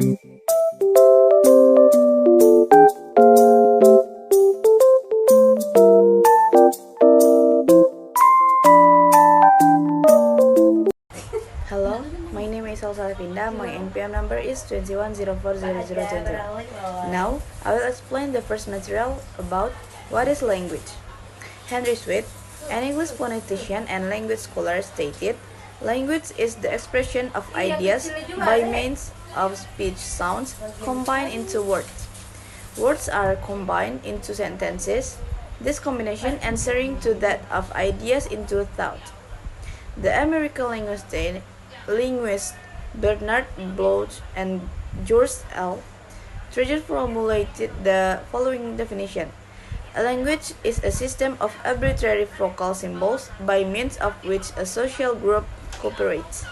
Hello, my name is Selsa Levinda. My NPM number is 21040020. Now, I will explain the first material about what is language. Henry Sweet, an English phonetician and language scholar, stated, "Language is the expression of ideas by means of speech sounds combined into words. Words are combined into sentences, this combination answering to that of ideas into thought." The American linguist Bernard Bloch and George L. Treasure formulated the following definition. A language is a system of arbitrary vocal symbols by means of which a social group cooperates.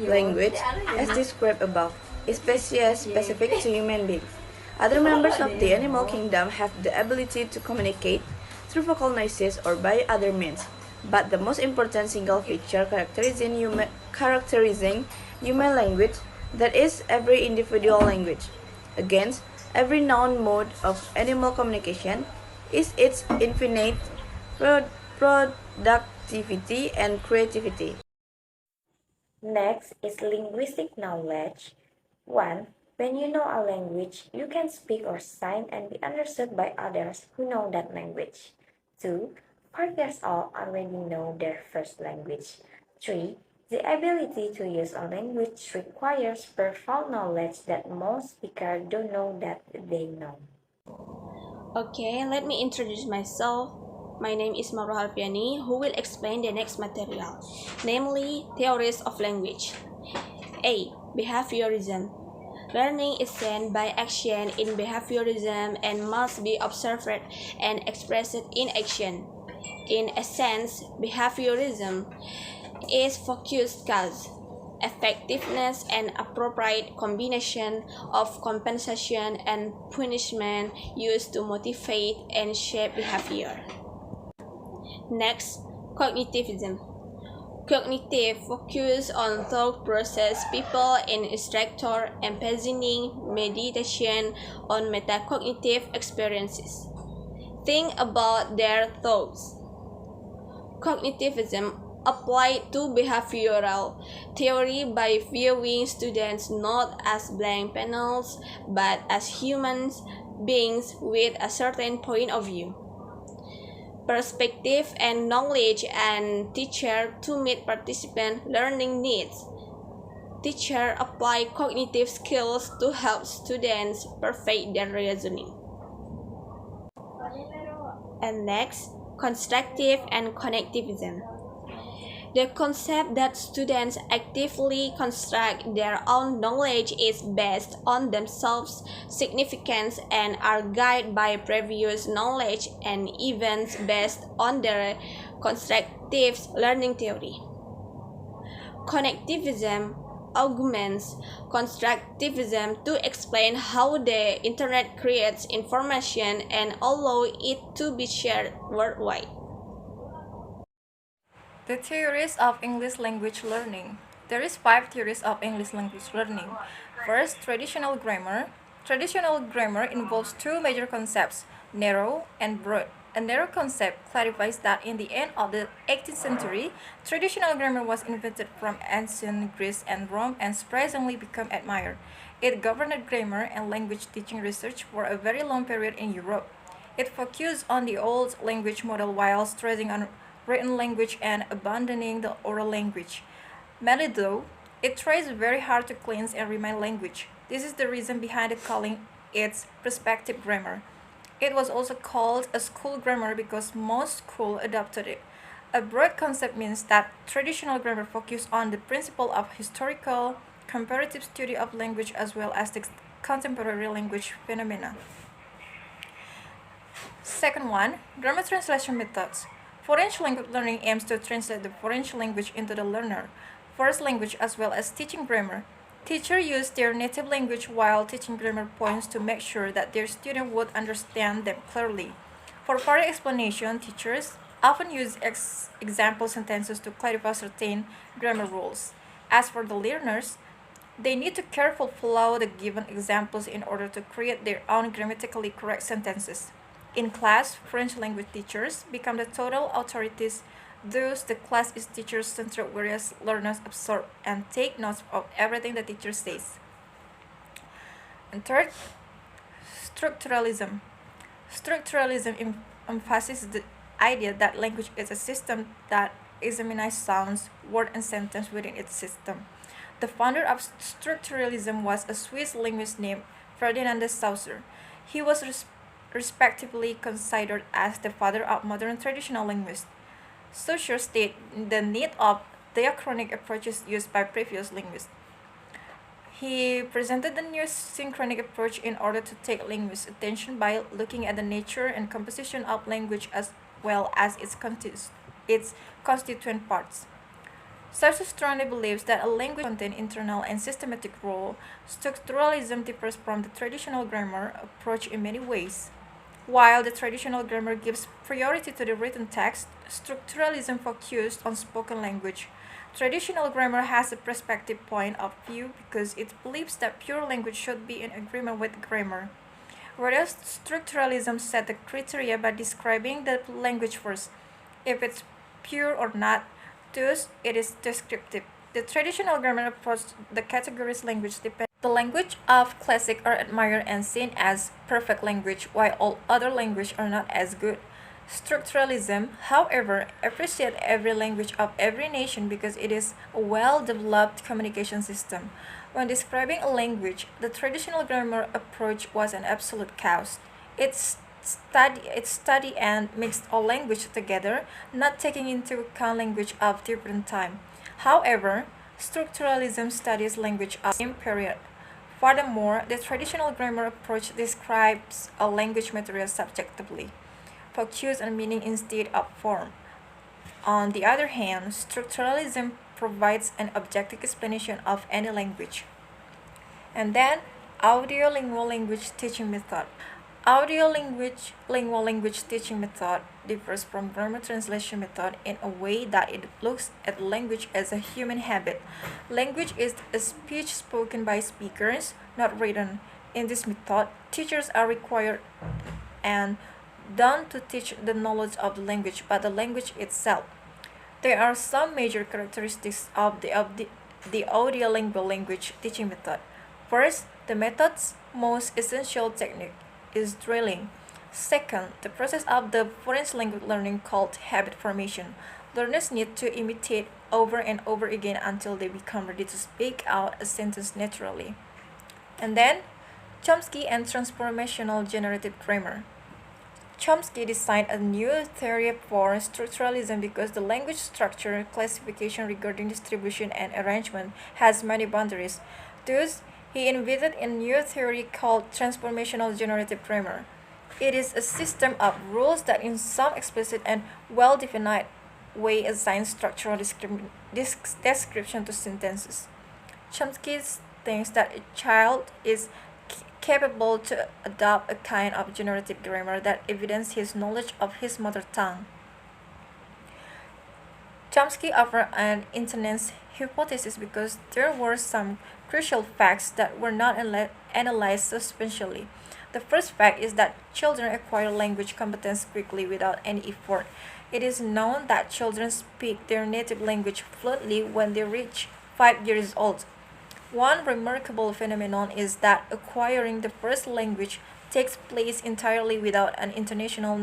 Language, as described above, is specific to human beings. Other members of the animal kingdom have the ability to communicate through vocal noises or by other means, but the most important single feature characterizing human language, that is, every individual language, against every known mode of animal communication, is its infinite productivity and creativity. Next is linguistic knowledge. 1. When you know a language, you can speak or sign and be understood by others who know that language. 2. 5 years old already know their first language. 3. The ability to use a language requires profound knowledge that most speakers don't know that they know. Okay, let me introduce myself. My name is Marwah Alfiani, who will explain the next material, namely theories of language. A. Behaviorism. Learning is seen by action in behaviorism and must be observed and expressed in action. In essence, behaviorism is focused cause, effectiveness, and appropriate combination of compensation and punishment used to motivate and shape behavior. Next, cognitivism. Cognitive focus on thought process, people in instructor, emphasizing meditation on metacognitive experiences. Think about their thoughts. Cognitivism applied to behavioral theory by viewing students not as blank panels but as human beings with a certain point of view. Perspective and knowledge and teacher to meet participant learning needs. Teacher apply cognitive skills to help students perfect their reasoning. And next, constructive and connectivism. The concept that students actively construct their own knowledge is based on themselves, significance, and are guided by previous knowledge and events based on their constructive learning theory. Connectivism augments constructivism to explain how the internet creates information and allow it to be shared worldwide. The theories of English language learning. There is 5 theories of English language learning. First, traditional grammar. Traditional grammar involves 2 major concepts, narrow and broad. A narrow concept clarifies that in the end of the 18th century, traditional grammar was invented from ancient Greece and Rome and surprisingly became admired. It governed grammar and language teaching research for a very long period in Europe. It focused on the old language model while stressing on written language and abandoning the oral language. Mainly though, it tries very hard to cleanse and remind language. This is the reason behind it calling it Perspektif grammar. It was also called a school grammar because most schools adopted it. A broad concept means that traditional grammar focused on the principle of historical, comparative study of language as well as the contemporary language phenomena. Second one, grammar translation methods. Foreign language learning aims to translate the foreign language into the learner, first language as well as teaching grammar. Teachers use their native language while teaching grammar points to make sure that their student would understand them clearly. For further explanation, teachers often use example sentences to clarify certain grammar rules. As for the learners, They need to carefully follow the given examples in order to create their own grammatically correct sentences. In class, French language teachers become the total authorities. Thus, the class is teacher-centered, whereas learners absorb and take notes of everything the teacher says. And third, structuralism. Structuralism emphasizes the idea that language is a system that examines sounds, words, and sentences within its system. The founder of structuralism was a Swiss linguist named Ferdinand de Saussure. He was respectively considered as the father of modern traditional linguists. Saussure stated the need of diachronic approaches used by previous linguists. He presented the new synchronic approach in order to take linguists' attention by looking at the nature and composition of language as well as its constituent parts. Saussure strongly believes that a language contains internal and systematic role. Structuralism differs from the traditional grammar approach in many ways. While the traditional grammar gives priority to the written text, structuralism focused on spoken language. Traditional grammar has a perspective point of view because it believes that pure language should be in agreement with grammar, whereas structuralism set the criteria by describing the language first, if it's pure or not, thus it is descriptive. The traditional grammar approach the categories language depends. The language of classic are admired and seen as perfect language, while all other languages are not as good. Structuralism, however, appreciates every language of every nation because it is a well-developed communication system. When describing a language, the traditional grammar approach was an absolute chaos. It studied and mixed all language together, not taking into account language of different time. However, structuralism studies language of the same period. Furthermore, the traditional grammar approach describes a language material subjectively, focus on meaning instead of form. On the other hand, structuralism provides an objective explanation of any language. And then, audio-lingual language teaching method. Audio-lingual language teaching method differs from grammar translation method in a way that it looks at language as a human habit. Language is a speech spoken by speakers, not written. In this method, teachers are required and done to teach the knowledge of the language, but the language itself. There are some major characteristics of the audio-lingual language teaching method. First, the method's most essential technique is drilling. Second, the process of the foreign language learning called habit formation. Learners need to imitate over and over again until they become ready to speak out a sentence naturally. And then, Chomsky and transformational generative grammar. Chomsky designed a new theory for structuralism because the language structure classification regarding distribution and arrangement has many boundaries. Thus, he invented a new theory called transformational generative grammar. It is a system of rules that in some explicit and well-defined way assign structural description to sentences. Chomsky thinks that a child is capable to adopt a kind of generative grammar that evidences his knowledge of his mother tongue. Chomsky offered an intense hypothesis because there were some crucial facts that were not analyzed substantially. The first fact is that children acquire language competence quickly without any effort. It is known that children speak their native language fluently when they reach 5 years old. One remarkable phenomenon is that acquiring the first language takes place entirely without an international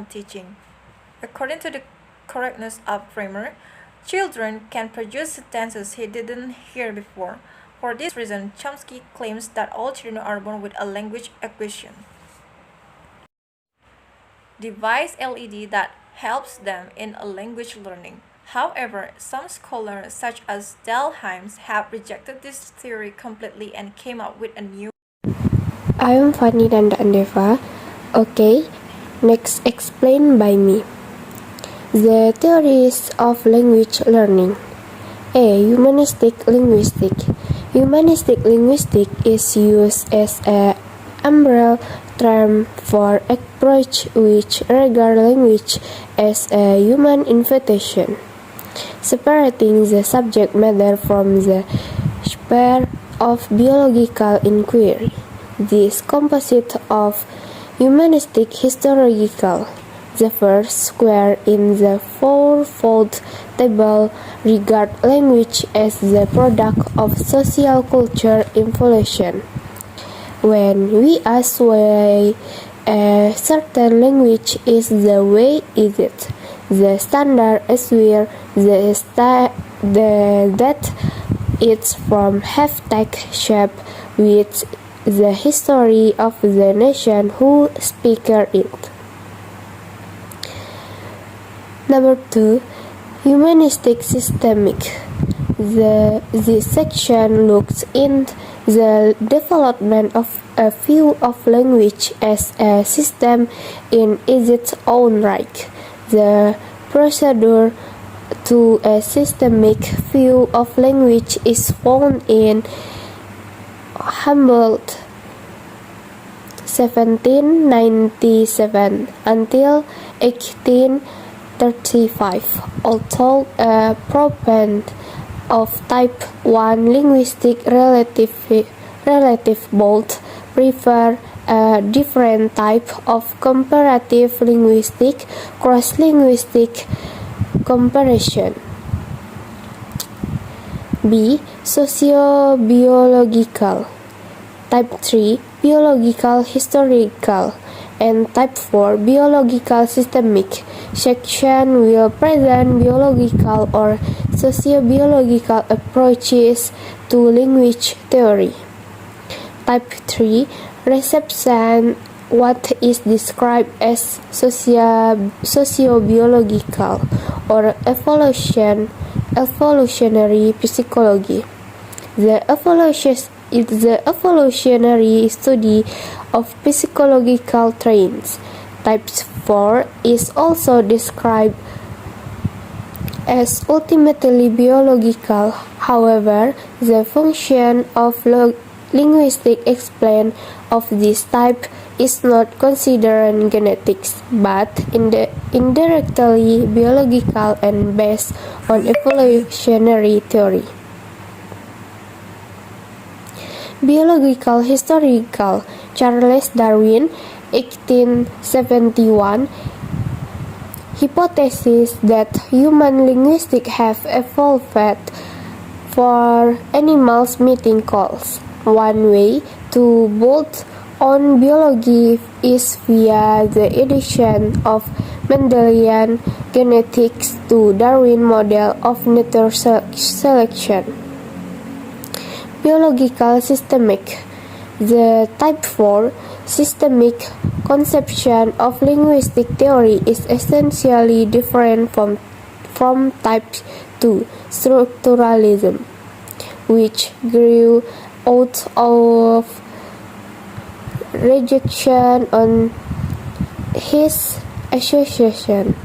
teaching. According to the correctness of grammar, children can produce sentences he didn't hear before. For this reason, Chomsky claims that all children are born with a language acquisition device LED that helps them in a language learning. However, some scholars such as Delheims have rejected this theory completely and came up with a new. I am Fanny and Adefa. Okay, next explained by me. The theories of language learning. A. Humanistic linguistic. Humanistic linguistic is used as an umbrella term for approach which regard language as a human invitation, separating the subject matter from the sphere of biological inquiry. This composite of humanistic historical. The first square in the fourfold table regard language as the product of social culture evolution. When we ask why a certain language is the way it is, the standard answer that it's from have taken shape with the history of the nation who speaks it. Number 2. Humanistic systemic. This section looks into the development of a view of language as a system in its own right. The procedure to a systemic view of language is found in Humboldt 1797 until 1835. Although a proponent of type 1 linguistic relative both prefer a different type of comparative linguistic cross-linguistic comparison. B. Sociobiological. Type 3. Biological historical. And Type 4. Biological systemic. Section will present biological or sociobiological approaches to language theory. Type 3 reception what is described as sociobiological or evolutionary psychology. The evolutionary study of psychological traits. Type 4 is also described as ultimately biological. However, the function of linguistic explain of this type is not considered genetics, but indirectly biological and based on evolutionary theory. Biological historical. Charles Darwin, 1871, hypothesis that human linguistics have evolved for animals meeting calls. One way to build on biology is via the addition of Mendelian genetics to Darwin model of natural selection. Biological systemic. The type 4 systemic conception of linguistic theory is essentially different from type 2 structuralism, which grew out of rejection on his association.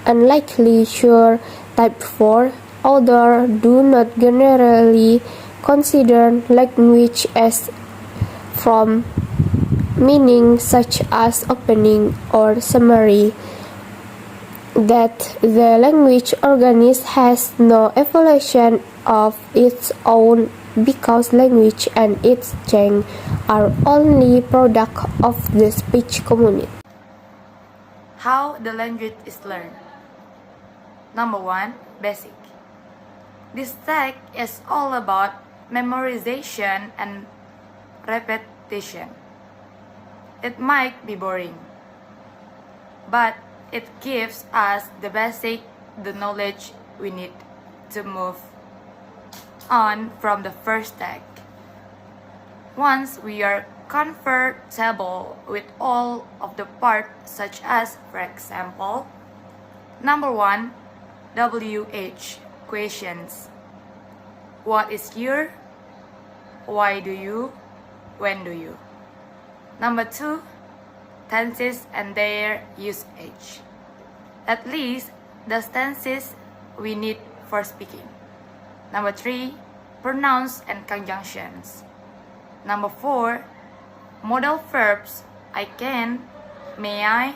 Unlikely sure type 4 authors do not generally consider language as from meaning such as opening or summary, that the language organism has no evolution of its own because language and its change are only product of the speech community. How the language is learned. Number 1. Basic. This text is all about memorization and repetition. It might be boring, but it gives us the knowledge we need to move on from the first text. Once we are comfortable with all of the parts, such as, for example, number 1, WH questions. What is your? Why do you? When do you? Number 2, tenses and their usage. At least the tenses we need for speaking. Number 3, pronouns and conjunctions. Number 4, modal verbs. I can, may I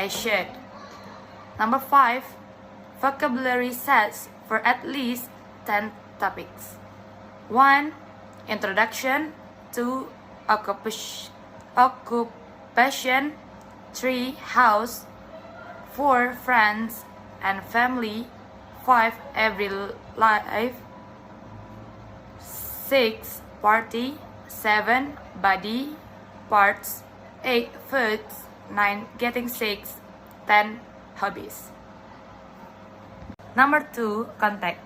should. Number 5, vocabulary sets for at least 10 topics. 1. Introduction. 2. Occupation. 3. House. 4. Friends and family. 5. Every life. 6. Party. 7. Body parts. 8. Foods. 9. Getting sick. 10. Hobbies. Number 2. Context.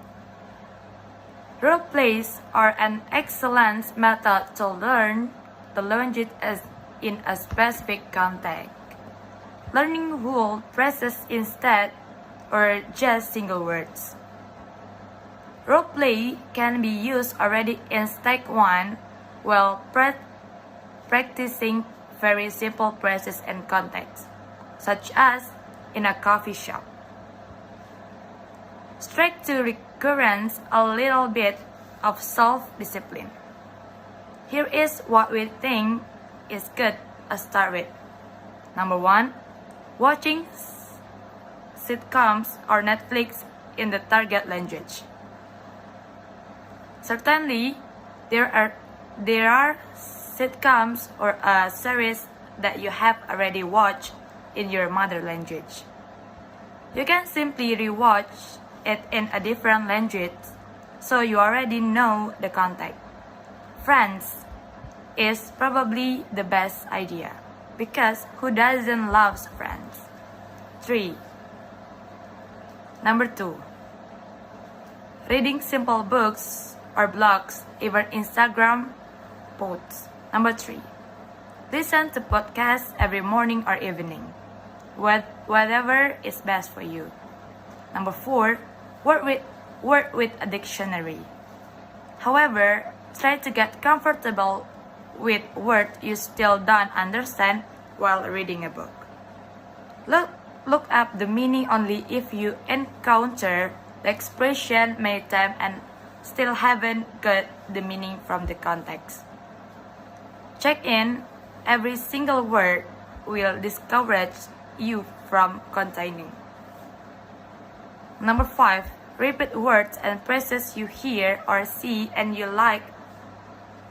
Role plays are an excellent method to learn the language in a specific context. Learning whole phrases instead or just single words. Role play can be used already in step 1 while practicing very simple phrases and contexts, such as in a coffee shop. Step 2 requires a little bit of self-discipline. Here is what we think is good to start with. Number 1. Watching sitcoms or Netflix in the target language. Certainly, there are sitcoms or a series that you have already watched in your mother language. You can simply rewatch it in a different language, so you already know the context. Friends is probably the best idea, because who doesn't love Friends? 3. Number 2. Reading simple books or blogs, even Instagram posts. Number 3. Listen to podcasts every morning or evening, whatever is best for you. Number 4. Work with a dictionary. However, try to get comfortable with words you still don't understand while reading a book. Look up the meaning only if you encounter the expression many times and still haven't got the meaning from the context. Check in every single word will discourage you from continuing. Number 5. Repeat words and phrases you hear or see and you like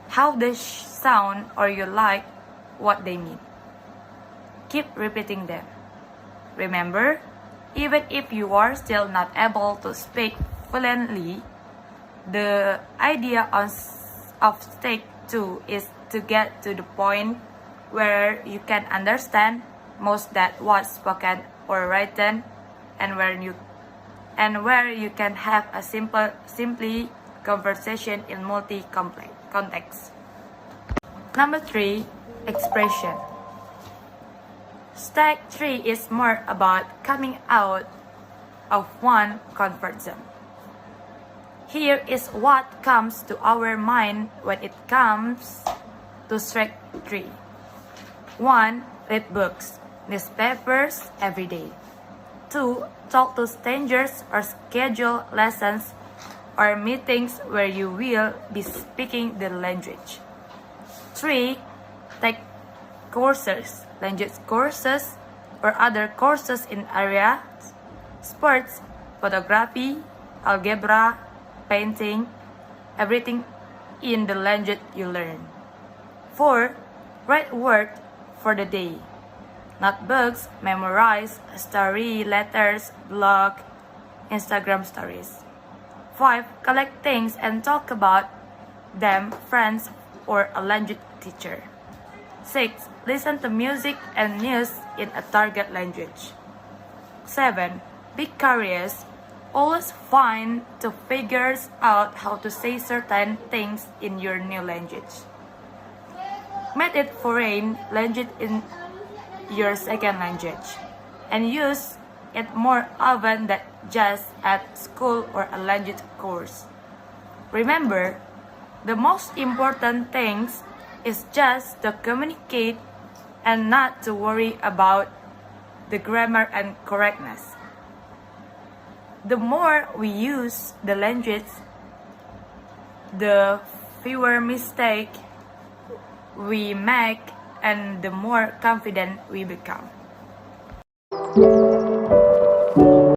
how they sound or you like what they mean. Keep repeating them. Remember, even if you are still not able to speak fluently, the idea of step 2 is to get to the point where you can understand most that what's spoken or written, and where you can have a simply conversation in multi-complex context. Number 3. Expression. Step 3 is more about coming out of one comfort zone. Here is what comes to our mind when it comes to step 3. 1. Read books, newspapers every day. 2. Talk to strangers or schedule lessons or meetings where you will be speaking the language. 3. Take courses, language courses, or other courses in areas, sports, photography, algebra, painting, everything in the language you learn. 4. Write word for the day. Not books, memorize, story, letters, blog, Instagram stories. 5. Collect things and talk about them, friends, or a language teacher. 6. Listen to music and news in a target language. 7. Be curious. Always find to figure out how to say certain things in your new language. Make it foreign language in your second language, and use it more often than just at school or a language course. Remember, the most important thing is just to communicate and not to worry about the grammar and correctness. The more we use the language, the fewer mistakes we make and the more confident we become.